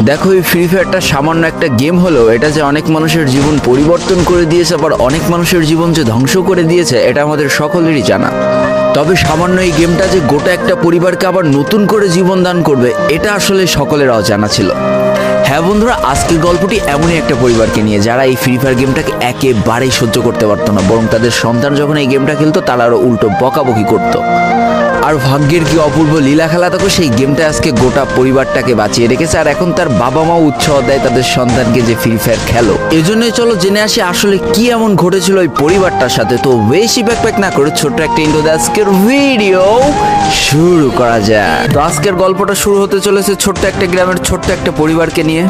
দেখো, এই ফ্রি ফায়ারটা সামান্য একটা গেম হলেও এটা যে অনেক মানুষের জীবন পরিবর্তন করে দিয়েছে, আবার অনেক মানুষের জীবন যে ধ্বংস করে দিয়েছে, এটা আমাদের সকলেরই জানা। তবে সামান্য এই গেমটা যে গোটা একটা পরিবারকে আবার নতুন করে জীবন দান করবে, এটা আসলে সকলের অজানা ছিল। হ্যাঁ বন্ধুরা, আজকের গল্পটি এমনই একটা পরিবারকে নিয়ে যারা এই ফ্রি ফায়ার গেমটাকে একেবারেই সহ্য করতে পারতো না, বরং তাদের সন্তান যখন এই গেমটা খেলতো তারা আরও উল্টো বকাবকি করতো। আর ভাগ্যের কি অপূর্ব লীলা খেলা, তখন সেই গেমটা আজকে গোটা পরিবারটাকে বাঁচিয়ে রেখেছে। আর এখন তার বাবা মাও উৎসাহ দেয় তাদের সন্তানকে যে ফ্রি ফায়ার খেলো। এজন্যই চলো জেনে আসি আসলে কি এমন ঘটেছিল ওই পরিবারটার সাথে। তো বেশি ব্যাকপ্যাক না করে ছোট্ট একটা ইন্ট্রো দিয়ে আজকের ভিডিও শুরু করা যায়। তো আজকের গল্পটা শুরু হতে চলেছে ছোট্ট একটা গ্রামের ছোট্ট একটা পরিবারকে নিয়ে।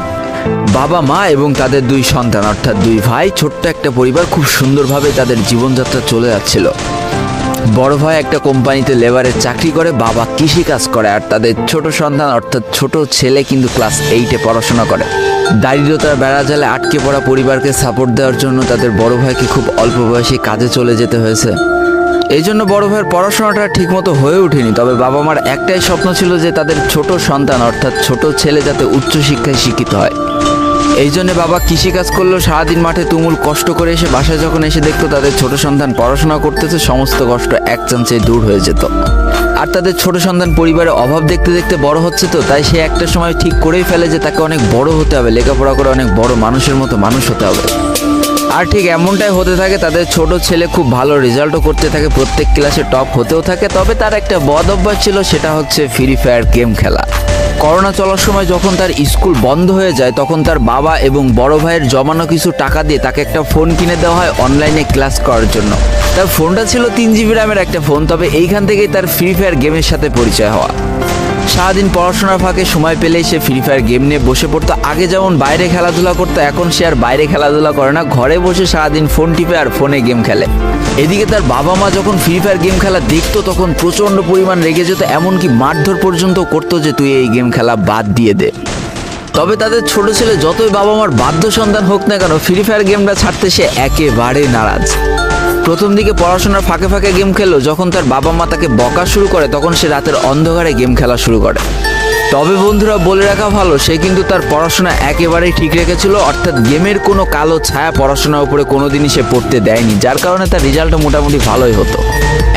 বাবা মা এবং তাদের দুই সন্তান অর্থাৎ দুই ভাই, ছোট্ট একটা পরিবার, খুব সুন্দরভাবে তাদের জীবনযাত্রা চলে যাচ্ছিল। বড় ভাই একটা কোম্পানিতে লেবারের চাকরি করে, বাবা কৃষিকাজ করে, আর তাদের ছোট সন্তান অর্থাৎ ছোট ছেলে কিন্তু ক্লাস 8-এ পড়াশোনা করে। দারিদ্রতার বেড়াজালে আটকে পড়া পরিবারকে সাপোর্ট দেওয়ার জন্য তাদের বড় ভাইকে খুব অল্প বয়সে কাজে চলে যেতে হয়েছে। এই জন্য বড় ভাইয়ের পড়াশোনাটা ঠিকমতো হয়ে ওঠেনি। তবে বাবা মার একটাই স্বপ্ন ছিল যে তাদের ছোট সন্তান অর্থাৎ ছোট ছেলে যাতে উচ্চশিক্ষায় শিক্ষিত হয়। এই জন্য বাবা কৃষিকাজ করলেও সারাদিন মাঠে তুমুল কষ্ট করে এসে বাসায় যখন এসে দেখতো তাদের ছোট সন্তান পড়াশোনা করতেছে, সমস্ত কষ্ট এক চান্সে দূর হয়ে যেত। আর তাদের ছোট সন্তান পরিবারের অভাব দেখতে দেখতে বড় হচ্ছে, তো তাই সে একটা সময় ঠিক করেই ফেলে যে তাকে অনেক বড় হতে হবে, লেখাপড়া করে অনেক বড় মানুষের মতো মানুষ হতে হবে। আর ঠিক এমনটাই হতে থাকে। তাদের ছোট ছেলে খুব ভালো রেজাল্টও করতে থাকে, প্রত্যেক ক্লাসে টপ হতেও থাকে। তবে তার একটা বদ অভ্যাস ছিল, সেটা হচ্ছে ফ্রি ফায়ার গেম খেলা। করোনা চলার সময় যখন তার স্কুল বন্ধ হয়ে যায়, তখন তার বাবা এবং বড় ভাইয়ের জমানো কিছু টাকা দিয়ে তাকে একটা ফোন কিনে দেওয়া হয় অনলাইনে ক্লাস করার জন্য। তার ফোনটা ছিল 3 GB র্যামের একটা ফোন। তবে এইখান থেকেই তার ফ্রি ফায়ার গেমের সাথে পরিচয় হওয়া। সারাদিন পড়াশোনার ফাঁকে সময় পেলেই সে ফ্রি ফায়ার গেম নিয়ে বসে পড়তো। আগে যেমন বাইরে খেলাধুলা করতো, এখন সে আর বাইরে খেলাধুলা করে না, ঘরে বসে সারাদিন ফোন টিপে আর ফোনে গেম খেলে। এদিকে তার বাবা মা যখন ফ্রি ফায়ার গেম খেলা দেখতো তখন প্রচণ্ড পরিমাণ রেগে যেত, এমনকি মারধর পর্যন্ত করতো যে তুই এই গেম খেলা বাদ দিয়ে দে। তবে তাদের ছোট ছেলে যতই বাবা মার বাধ্য সন্তান হোক না কেন, ফ্রি ফায়ার গেমটা ছাড়তে সে একেবারে নারাজ। প্রথম দিকে পড়াশোনার ফাঁকে ফাঁকে গেম খেললো, যখন তার বাবা মা তাকে বকা শুরু করে তখন সে রাতের অন্ধকারে গেম খেলা শুরু করে। তবে বন্ধুরা বলে রাখা ভালো, সে কিন্তু তার পড়াশোনা একেবারেই ঠিক রেখেছিল, অর্থাৎ গেমের কোনো কালো ছায়া পড়াশোনার উপরে কোনোদিনই সে পড়তে দেয়নি, যার কারণে তার রেজাল্টটা মোটামুটি ভালোই হতো।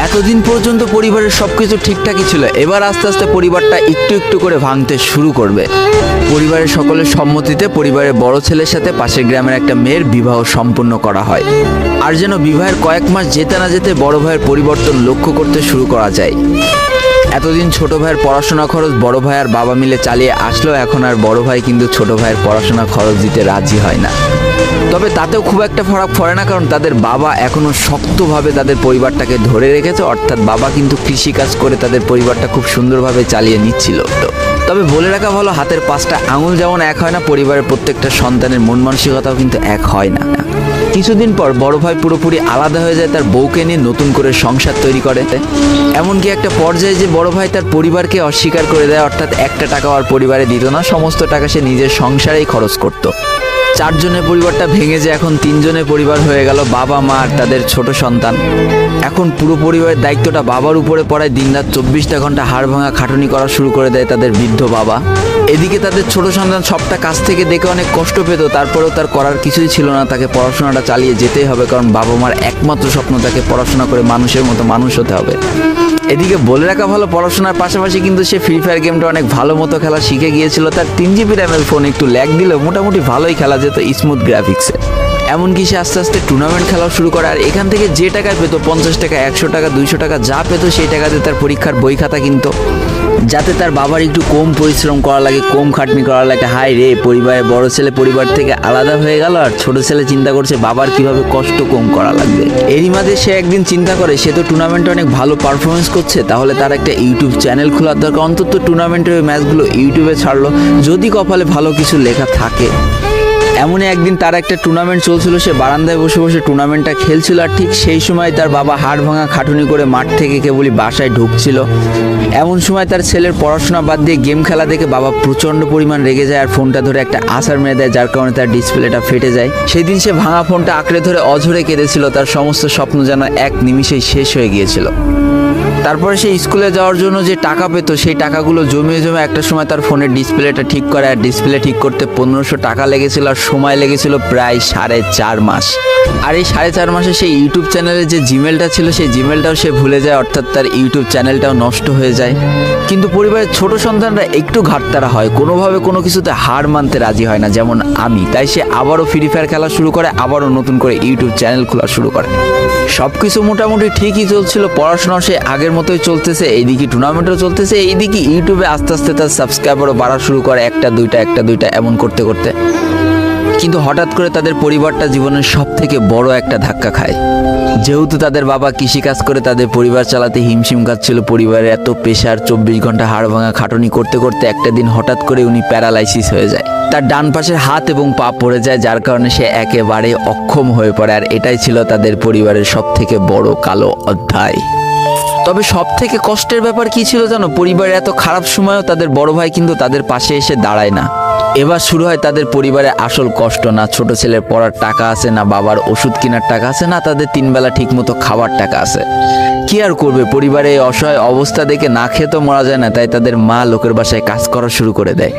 এতদিন পর্যন্ত পরিবারের সবকিছু ঠিকঠাকই ছিল, এবার আস্তে আস্তে পরিবারটা একটু একটু করে ভাঙতে শুরু করবে। পরিবারের সকলের সম্মতিতে পরিবারের বড় ছেলের সাথে পাশের গ্রামের একটা মেয়ের বিবাহ সম্পন্ন করা হয়। আর যেন বিবাহের কয়েক মাস যেতে না যেতে বড় ভাইয়ের পরিবর্তন লক্ষ্য করতে শুরু করা যায়। এতদিন ছোট ভাইয়ের পড়াশোনা খরচ বড় ভাই আর বাবা মিলে চালিয়ে আসলো, এখন আর বড় ভাই কিন্তু ছোট ভাইয়ের পড়াশোনা খরচ দিতে রাজি হয় না। তবে তাতেও খুব একটা ফারাক পড়ে না, কারণ তাদের বাবা এখনো শক্তভাবে তাদের পরিবারটাকে ধরে রেখেছে, অর্থাৎ বাবা কিন্তু কৃষিকাজ করে তাদের পরিবারটা খুব সুন্দরভাবে চালিয়ে নিচ্ছিল। তবে বলে রাখা ভালো, হাতের 5টা আঙুল যেমন এক হয় না, পরিবারের প্রত্যেকটা সন্তানের মন মানসিকতাও কিন্তু এক হয় না। কিছুদিন পর বড় ভাই পুরোপুরি আলাদা হয়ে যায়, তার বউকে নিয়ে নতুন করে সংসার তৈরি করে। এমনকি একটা পর্যায়ে যে বড় ভাই তার পরিবারকে অস্বীকার করে দেয়, অর্থাৎ একটা টাকাও আর পরিবারে দিত না, সমস্ত টাকা সে নিজের সংসারেই খরচ করত। 4 জনের পরিবারটা ভেঙে যে এখন 3 জনের পরিবার হয়ে গেল, বাবা মা আর তাদের ছোট সন্তান। এখন পুরো পরিবারের দায়িত্বটা বাবার উপরে পড়ায়, দিনরাত 24টা ঘন্টা হাড় ভাঙা খাটুনি করা শুরু করে দেয় তাদের বৃদ্ধ বাবা। এদিকে তাদের ছোট সন্তান সবটা কাছ থেকে দেখে অনেক কষ্ট পেত, তারপরেও তার করার কিছুই ছিল না, তাকে পড়াশোনাটা চালিয়ে যেতেই হবে, কারণ বাবা মার একমাত্র স্বপ্ন তাকে পড়াশোনা করে মানুষের মতো মানুষ হতে হবে। এদিকে বলে রাখা ভালো, পড়াশোনার পাশাপাশি কিন্তু সে ফ্রি ফায়ার গেমটা অনেক ভালো মতো খেলা শিখে গিয়েছিল। তার 3 GB র্যামের ফোন একটু ল্যাগ দিলেও মোটামুটি ভালোই খেলা যেত স্মুথ গ্রাফিক্সে। এমনকি সে আস্তে আস্তে টুর্নামেন্ট খেলাও শুরু করে। আর এখান থেকে যে টাকা পেতো, 50 টাকা, 100 টাকা, 200 টাকা যা পেতো, সেই টাকাতে তার পরীক্ষার বই খাতা কিনতো, যাতে তার বাবার একটু কম পরিশ্রম করা লাগে, কম খাটনি করা লাগে। হাই রে, পরিবারের বড় ছেলে পরিবার থেকে আলাদা হয়ে গেল, আর ছোট ছেলে চিন্তা করছে বাবার কিভাবে কষ্ট কম করা লাগবে। এরই মাঝে সে একদিন চিন্তা করে, সে তো টুর্নামেন্টে অনেক ভালো পারফরমেন্স করছে, তাহলে তার একটা ইউটিউব চ্যানেল খোলার দরকার, অন্তত টুর্নামেন্টের ম্যাচগুলো ইউটিউবে ছাড়লো, যদি কপালে ভালো কিছু লেখা থাকে। এমনই একদিন তার একটা টুর্নামেন্ট চলছিল, সে বারান্দায় বসে বসে টুর্নামেন্টটা খেলছিল। আর ঠিক সেই সময় তার বাবা হাড় ভাঙা খাটুনি করে মাঠ থেকে কেবলই বাসায় ঢুকছিল। এমন সময় তার ছেলের পড়াশোনা বাদ দিয়ে গেম খেলা দেখে বাবা প্রচণ্ড পরিমাণ রেগে যায়, আর ফোনটা ধরে একটা আছাড় মেরে দেয়, যার কারণে তার ডিসপ্লেটা ফেটে যায়। সেই দিন সে ভাঙা ফোনটা আঁকড়ে ধরে অঝরে কেঁদেছিল, তার সমস্ত স্বপ্ন যেন এক নিমিষেই শেষ হয়ে গিয়েছিল। তারপরে সে স্কুলে যাওয়ার জন্য যে টাকা পেতো সেই টাকাগুলো জমিয়ে জমে একটা সময় তার ফোনের ডিসপ্লেটা ঠিক করে, আর ডিসপ্লে ঠিক করতে 1500 টাকা লেগেছিল, আর সময় লেগেছিল প্রায় 4.5 মাস। আর এই 4.5 মাসে সেই ইউটিউব চ্যানেলে যে জিমেলটা ছিল সেই জিমেলটাও সে ভুলে যায়, অর্থাৎ তার ইউটিউব চ্যানেলটাও নষ্ট হয়ে যায়। কিন্তু পরিবারের ছোট সন্তানরা একটু ঘাটতারা হয়, কোনোভাবে কোনো কিছুতে হার মানতে রাজি হয় না, যেমন আমি। তাই সে আবারও ফ্রি ফায়ার খেলা শুরু করে, আবারও নতুন করে ইউটিউব চ্যানেল খোলা শুরু করে। সব কিছু মোটামুটি ঠিকই চলছিল, পড়াশোনাও সে আগের মতোই চলতেছে, এইদিকে টুর্নামেন্টও চলতেছে, এইদিকে ইউটিউবে আস্তে আস্তে তার সাবস্ক্রাইবারও বাড়া শুরু করে, একটা দুইটা এমন করতে করতে। কিন্তু হঠাৎ করে তাদের পরিবারটা জীবনের সব থেকে বড় একটা ধাক্কা খায়। যেহেতু তাদের বাবা কৃষিকাজ করে তাদের পরিবার চালাতে হিমশিম খাচ্ছিল, পরিবারের এত প্রেশার, 24 ঘন্টা হাড় ভাঙা খাটুনি করতে করতে একটা দিন হঠাৎ করে উনি প্যারালাইসিস হয়ে যায়। তার ডান পাশের হাত এবং পা পড়ে যায়, যার কারণে সে একেবারে অক্ষম হয়ে পড়ে। আর এটাই ছিল তাদের পরিবারের সব থেকে বড় কালো অধ্যায়। তবে সব থেকে কষ্টের ব্যাপার কি ছিল জানো? পরিবারের এত খারাপ সময়ও তাদের বড় ভাই কিন্তু তাদের পাশে এসে দাঁড়ায় না। এবার শুরু হয় তাদের পরিবারে আসল কষ্ট। না ছোট ছেলের পড়ার টাকা আছে, না বাবার ওষুধ কেনার টাকা আছে, না তাদের 3 বেলা ঠিক মতো খাবার টাকা আছে। কি আর করবে, পরিবারে এই অসহায় অবস্থা দেখে না খেয়ে তো মরা যায় না, তাই তাদের মা লোকের বাসায় কাজ করা শুরু করে দেয়।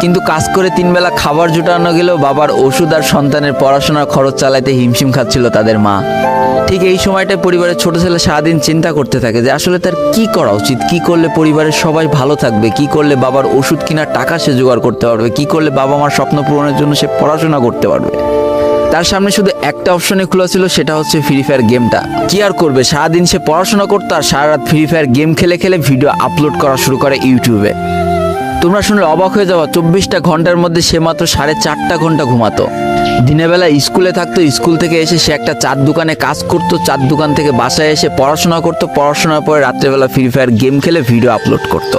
কিন্তু কাজ করে 3 বেলা খাবার জোটানো গেলেও বাবার ওষুধ আর সন্তানের পড়াশোনার খরচ চালাতে হিমশিম খাচ্ছিল তাদের মা। ঠিক এই সময়টায় পরিবারের ছোট ছেলে সারাদিন চিন্তা করতে থাকে যে আসলে তার কি করা উচিত, কি করলে পরিবারের সবাই ভালো থাকবে, কি করলে বাবার ওষুধ কেনার টাকা সে জোগাড় করতে পারবে, কি করলে বাবা মার স্বপ্ন পূরণের জন্য সে পড়াশোনা করতে পারবে। তার সামনে শুধু একটা অপশনে খোলা ছিল, সেটা হচ্ছে ফ্রি ফায়ার গেমটা। কি আর করবে, সারাদিন সে পড়াশোনা করতো আর সারা রাত ফ্রি ফায়ার গেম খেলে খেলে ভিডিও আপলোড করা শুরু করে ইউটিউবে। তোমরা শুনলে অবাক হয়ে যাওয়া, 24টা ঘন্টার মধ্যে সে মাত্র 4.5 ঘন্টা ঘুমাতো। দিনের বেলা স্কুলে থাকতো, স্কুল থেকে এসে সে একটা চার দোকানে কাজ করতো, চার দোকান থেকে বাসায় এসে পড়াশোনা করতো, পড়াশোনার পরে রাত্রেবেলা ফ্রি ফায়ার গেম খেলে ভিডিও আপলোড করতো।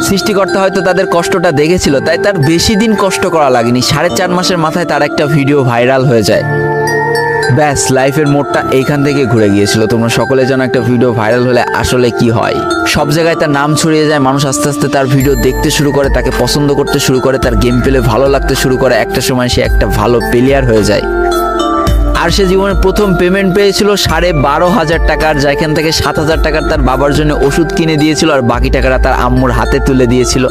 সৃষ্টিকর্তা হয়তো তাদের কষ্টটা দেখেছিল, তাই তার বেশি দিন কষ্ট করা লাগেনি। 4.5 মাসের মাথায় তার একটা ভিডিও ভাইরাল হয়ে যায়। ব্যাস, লাইফের মোড়টা এইখান থেকে ঘুরে গিয়েছিল। তোমরা সকলে জানো একটা ভিডিও ভাইরাল হলে আসলে কি হয়। সব জায়গায় তার নাম ছড়িয়ে যায়, মানুষ আস্তে আস্তে তার ভিডিও দেখতে শুরু করে, তাকে পছন্দ করতে শুরু করে, তার গেম প্লে ভালো লাগতে শুরু করে। একটা সময় সে একটা ভালো প্লেয়ার হয়ে যায়। আর সে জীবনের প্রথম পেমেন্ট পেয়েছিল 12,500 টাকার, যেখান থেকে 7,000 টাকার তার বাবার জন্য ওষুধ কিনে দিয়েছিল, আর বাকি টাকাটা তার আম্মুর হাতে তুলে দিয়েছিল।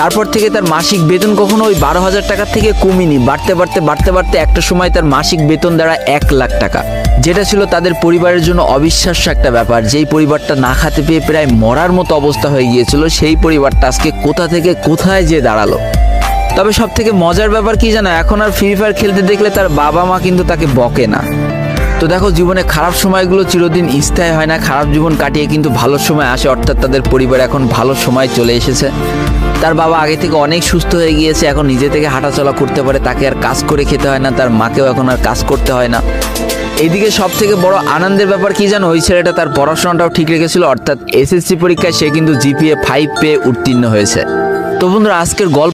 তারপর থেকে তার মাসিক বেতন কখনো ওই 12,000 টাকার থেকে কমেনি, বাড়তে বাড়তে বাড়তে বাড়তে একটা সময় তার মাসিক বেতন দাঁড়ায় 1 লাখ টাকা, যেটা ছিল তাদের পরিবারের জন্য অবিশ্বাস্য একটা ব্যাপার। যেই পরিবারটা না খেতে পেয়ে প্রায় মরার মতো অবস্থা হয়ে গিয়েছিল, সেই পরিবারটা আজকে কোথা থেকে কোথায় যে দাঁড়ালো। তবে সব থেকে মজার ব্যাপার কি জানো, এখন আর ফ্রি ফায়ার খেলতে দেখলে তার বাবা মা কিন্তু তাকে বকে না। তো দেখো, জীবনে খারাপ সময়গুলো চিরদিন স্থায়ী হয় না, খারাপ জীবন কাটিয়ে কিন্তু ভালো সময় আসে। অর্থাৎ তাদের পরিবার এখন ভালো সময় চলে এসেছে। তার বাবা আগে থেকে অনেক সুস্থ হয়ে গিয়েছে, এখন নিজে থেকে হাঁটাচলা করতে পারে, তাকে আর কাজ করে খেতে হয় না, তার মাকেও এখন আর কাজ করতে হয় না। এইদিকে সব থেকে বড় আনন্দের ব্যাপার কি জানো, ওই ছেলেটা তার পড়াশোনাটাও ঠিক রেখেছিল, অর্থাৎ এসএসসি পরীক্ষায় সে কিন্তু জিপিএ 5 পেয়ে উত্তীর্ণ হয়েছে। তো বন্ধুরা, আজকের গল্প